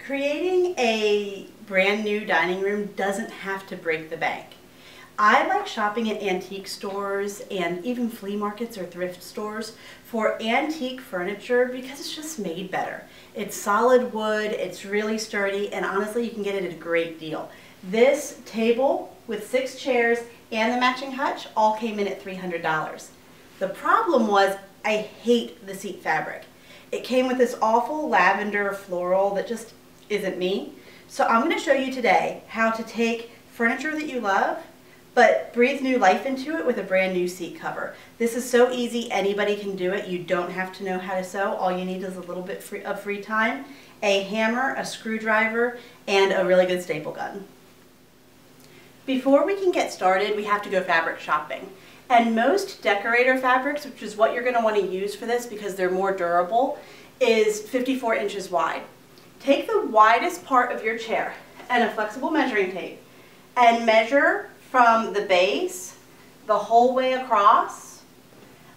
Creating a brand new dining room doesn't have to break the bank. I like shopping at antique stores and even flea markets or thrift stores for antique furniture because it's just made better. It's solid wood, it's really sturdy, and honestly you can get it at a great deal. This table with 6 chairs and the matching hutch all came in at $300. The problem was I hate the seat fabric. It came with this awful lavender floral that just isn't me. So I'm going to show you today how to take furniture that you love but breathe new life into it with a brand new seat cover. This is so easy, anybody can do it. You don't have to know how to sew. All you need is a little bit of free time, a hammer, a screwdriver, and a really good staple gun. Before we can get started, we have to go fabric shopping. And most decorator fabrics, which is what you're going to want to use for this because they're more durable, is 54 inches wide. Take the widest part of your chair and a flexible measuring tape and measure from the base the whole way across.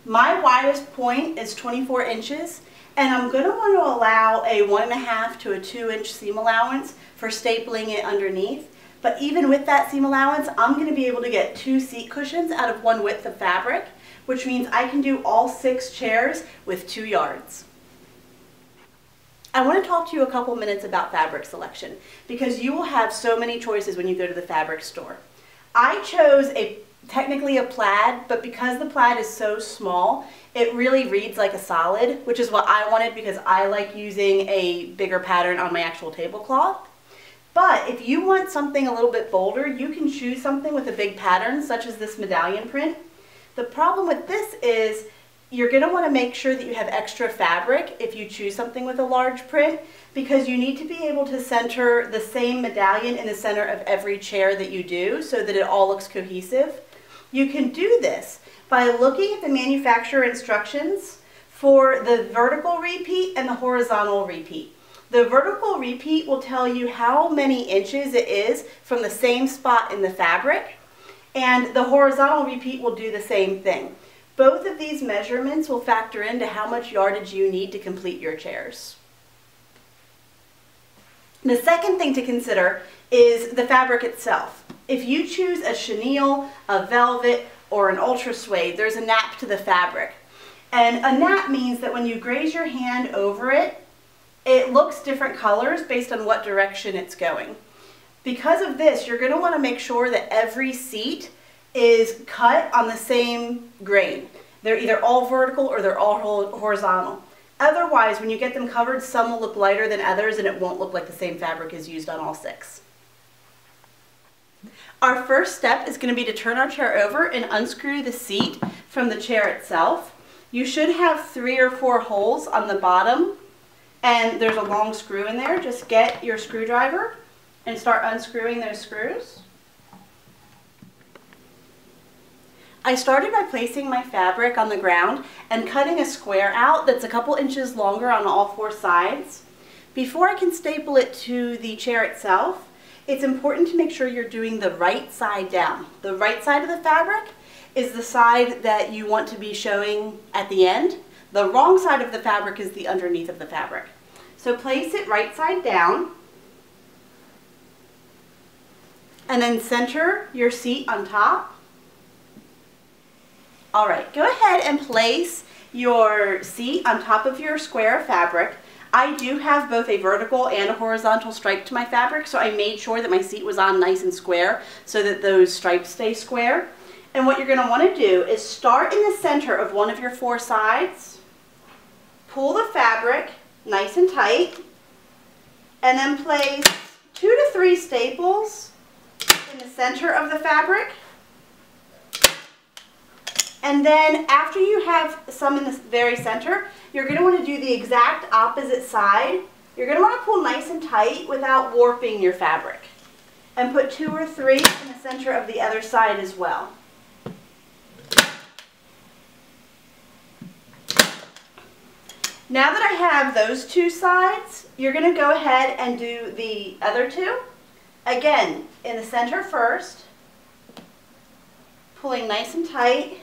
My widest point is 24 inches and I'm going to want to allow a 1.5 to a 2-inch seam allowance for stapling it underneath. But even with that seam allowance, I'm going to be able to get 2 seat cushions out of 1 width of fabric, which means I can do all 6 chairs with 2 yards. I want to talk to you a couple minutes about fabric selection because you will have so many choices when you go to the fabric store. I chose technically a plaid, but because the plaid is so small, it really reads like a solid, which is what I wanted because I like using a bigger pattern on my actual tablecloth. But if you want something a little bit bolder, you can choose something with a big pattern, such as this medallion print. The problem with this is you're going to want to make sure that you have extra fabric if you choose something with a large print, because you need to be able to center the same medallion in the center of every chair that you do so that it all looks cohesive. You can do this by looking at the manufacturer instructions for the vertical repeat and the horizontal repeat. The vertical repeat will tell you how many inches it is from the same spot in the fabric, and the horizontal repeat will do the same thing. Both of these measurements will factor into how much yardage you need to complete your chairs. The second thing to consider is the fabric itself. If you choose a chenille, a velvet, or an ultra suede, there's a nap to the fabric. And a nap means that when you graze your hand over it, it looks different colors based on what direction it's going. Because of this, you're going to want to make sure that every seat is cut on the same grain. They're either all vertical or they're all horizontal. Otherwise, when you get them covered, some will look lighter than others and it won't look like the same fabric is used on all 6. Our first step is going to be to turn our chair over and unscrew the seat from the chair itself. You should have 3 or 4 holes on the bottom and there's a long screw in there. Just get your screwdriver and start unscrewing those screws. I started by placing my fabric on the ground and cutting a square out that's a couple inches longer on all 4 sides. Before I can staple it to the chair itself, it's important to make sure you're doing the right side down. The right side of the fabric is the side that you want to be showing at the end. The wrong side of the fabric is the underneath of the fabric. So place it right side down and then center your seat on top. All right, go ahead and place your seat on top of your square of fabric. I do have both a vertical and a horizontal stripe to my fabric, so I made sure that my seat was on nice and square so that those stripes stay square. And what you're going to want to do is start in the center of one of your 4 sides, pull the fabric nice and tight, and then place 2 to 3 staples in the center of the fabric. And then after you have some in the very center, you're going to want to do the exact opposite side. You're going to want to pull nice and tight without warping your fabric. And put 2 or 3 in the center of the other side as well. Now that I have those 2 sides, you're going to go ahead and do the other 2. Again, in the center first, pulling nice and tight.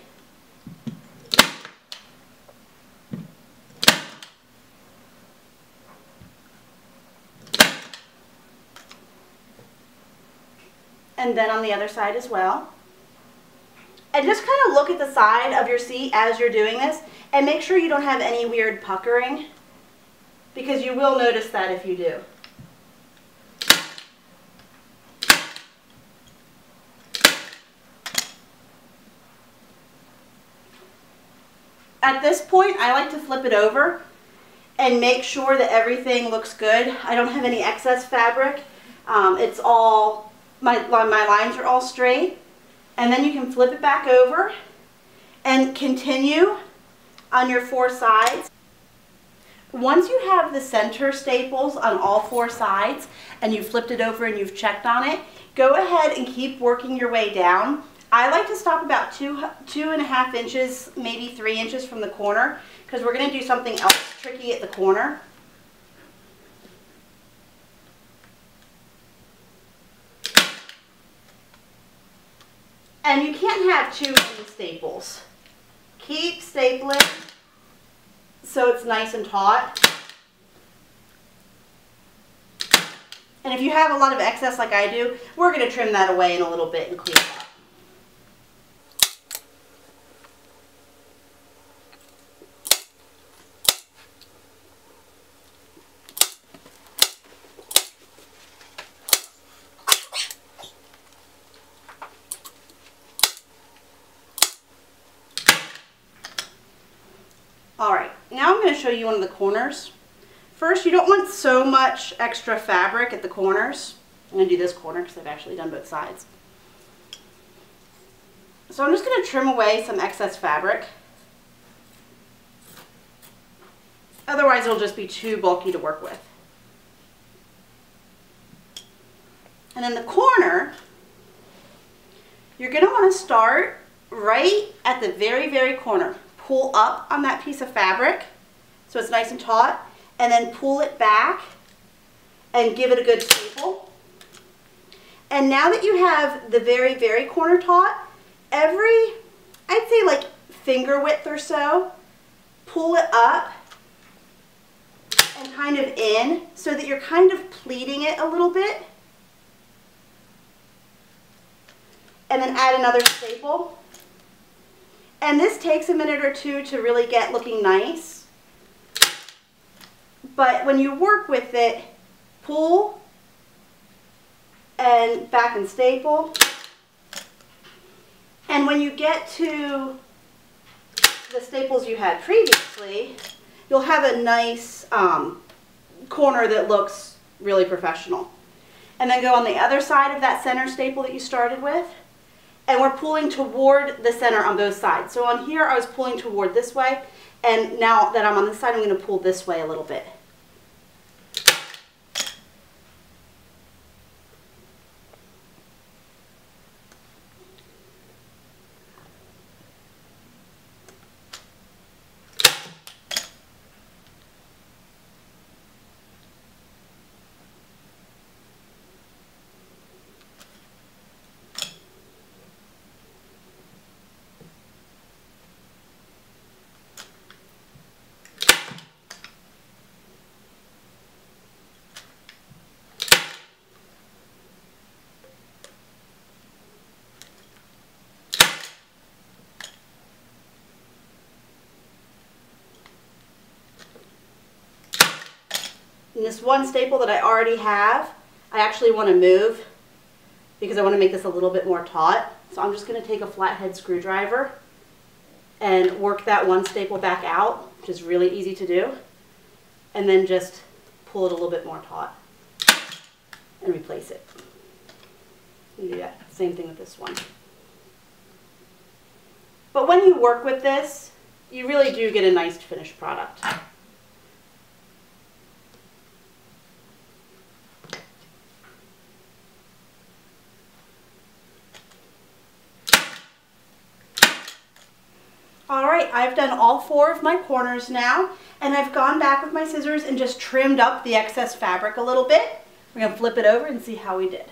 and then on the other side as well. And just kind of look at the side of your seat as you're doing this and make sure you don't have any weird puckering, because you will notice that if you do. At this point, I like to flip it over and make sure that everything looks good. I don't have any excess fabric. It's all, my lines are all straight. And then you can flip it back over and continue on your 4 sides. Once you have the center staples on all 4 sides and you've flipped it over and you've checked on it, go ahead and keep working your way down. I like to stop about 2.5 inches, maybe 3 inches from the corner, because we're going to do something else tricky at the corner. And you can't have too many staples. Keep stapling so it's nice and taut. And if you have a lot of excess like I do, we're going to trim that away in a little bit and clean it up. Alright, now I'm going to show you one of the corners. First, you don't want so much extra fabric at the corners. I'm going to do this corner because I've actually done both sides. So I'm just going to trim away some excess fabric. Otherwise, it'll just be too bulky to work with. And in the corner, you're going to want to start right at the very, very corner. Pull up on that piece of fabric so it's nice and taut, and then pull it back and give it a good staple. And now that you have the very, very corner taut, I'd say like finger width or so, pull it up and kind of in so that you're kind of pleating it a little bit. And then add another staple. And this takes a minute or two to really get looking nice. But when you work with it, pull and back and staple. And when you get to the staples you had previously, you'll have a nice corner that looks really professional. And then go on the other side of that center staple that you started with. And we're pulling toward the center on both sides. So on here I was pulling toward this way, and now that I'm on this side I'm going to pull this way a little bit. And this one staple that I already have, I actually want to move because I want to make this a little bit more taut. So I'm just going to take a flathead screwdriver and work that one staple back out, which is really easy to do. And then just pull it a little bit more taut and replace it. You do that same thing with this one. But when you work with this, you really do get a nice finished product. Alright, I've done all 4 of my corners now, and I've gone back with my scissors and just trimmed up the excess fabric a little bit. We're going to flip it over and see how we did.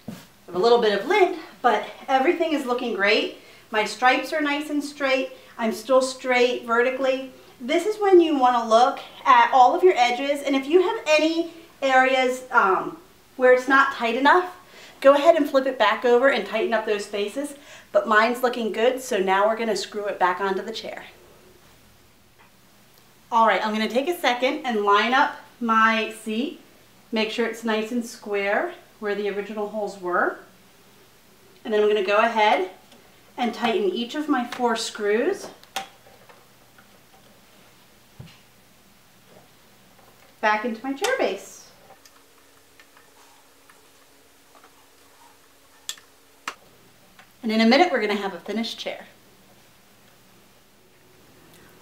I have a little bit of lint, but everything is looking great. My stripes are nice and straight. I'm still straight vertically. This is when you want to look at all of your edges, and if you have any areas where it's not tight enough, go ahead and flip it back over and tighten up those spaces, but mine's looking good, so now we're gonna screw it back onto the chair. All right, I'm gonna take a second and line up my seat, make sure it's nice and square where the original holes were. And then I'm gonna go ahead and tighten each of my 4 screws back into my chair base. And in a minute, we're gonna have a finished chair.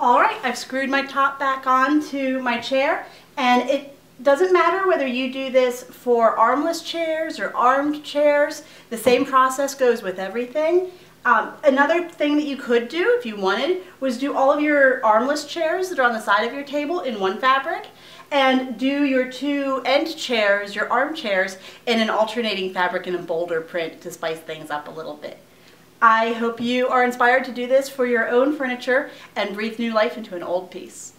All right, I've screwed my top back onto my chair, and it doesn't matter whether you do this for armless chairs or armed chairs. The same process goes with everything. Another thing that you could do if you wanted was do all of your armless chairs that are on the side of your table in one fabric, and do your 2 end chairs, your armchairs, in an alternating fabric in a bolder print to spice things up a little bit. I hope you are inspired to do this for your own furniture and breathe new life into an old piece.